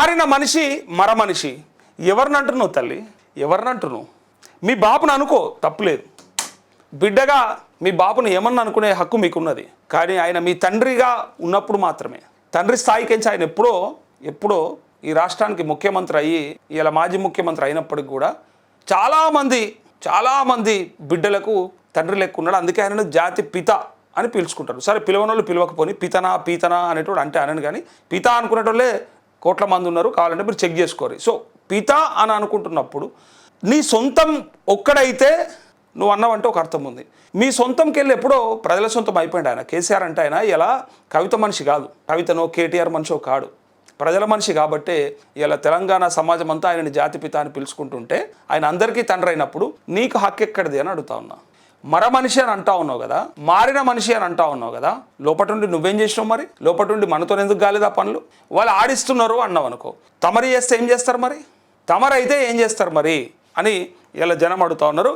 మారిన మనిషి మర మనిషి. ఎవరిని అంటున్నావు తల్లి? ఎవరిని అంటున్నావు? మీ బాపును అనుకో, తప్పులేదు. బిడ్డగా మీ బాపును ఏమన్నా అనుకునే హక్కు మీకున్నది. కానీ ఆయన మీ తండ్రిగా ఉన్నప్పుడు మాత్రమే. తండ్రి స్థాయికించి ఆయన ఎప్పుడో ఈ రాష్ట్రానికి ముఖ్యమంత్రి అయ్యి ఇలా మాజీ ముఖ్యమంత్రి అయినప్పటికి కూడా చాలామంది బిడ్డలకు తండ్రి లెక్క ఉన్నాడు. అందుకే ఆయనను జాతి పిత అని పిలుచుకుంటారు. సరే, పిలవని వాళ్ళు పిలవకపోని పీతనా అనేటోడు అంటే అనను. కానీ పిత అనుకునేటోళ్ళే కోట్ల మంది ఉన్నారు. కావాలంటే మీరు చెక్ చేసుకోరు. సో పిత అని అనుకుంటున్నప్పుడు నీ సొంతం ఒక్కడైతే నువ్వు అన్నావంటే ఒక అర్థం ఉంది. మీ సొంతంకి వెళ్ళి ఎప్పుడో ప్రజల సొంతం అయిపోయాడు ఆయన. కేసీఆర్ అంటే ఆయన ఇలా కవిత మనిషి కాదు, కవితనో కేటీఆర్ మనిషో కాడు, ప్రజల మనిషి. కాబట్టే ఇలా తెలంగాణ సమాజం అంతా ఆయనని జాతిపిత అని పిలుచుకుంటుంటే ఆయన అందరికీ తండ్రి అయినప్పుడు నీకు హక్కు ఎక్కడిది అని అడుగుతా ఉన్నా. మర మనిషి అని అంటా ఉన్నావు కదా, మారిన మనిషి అని అంటా ఉన్నావు కదా, లోపటుండి నువ్వేం చేసినావు మరి? లోపటుండి మనతో ఎందుకు కాలేదు ఆ పనులు? వాళ్ళు ఆడిస్తున్నారు అన్నావు అనుకో, తమరు చేస్తే ఏం చేస్తారు మరి? తమరైతే ఏం చేస్తారు మరి అని ఇలా జనం అడుగుతా ఉన్నారు.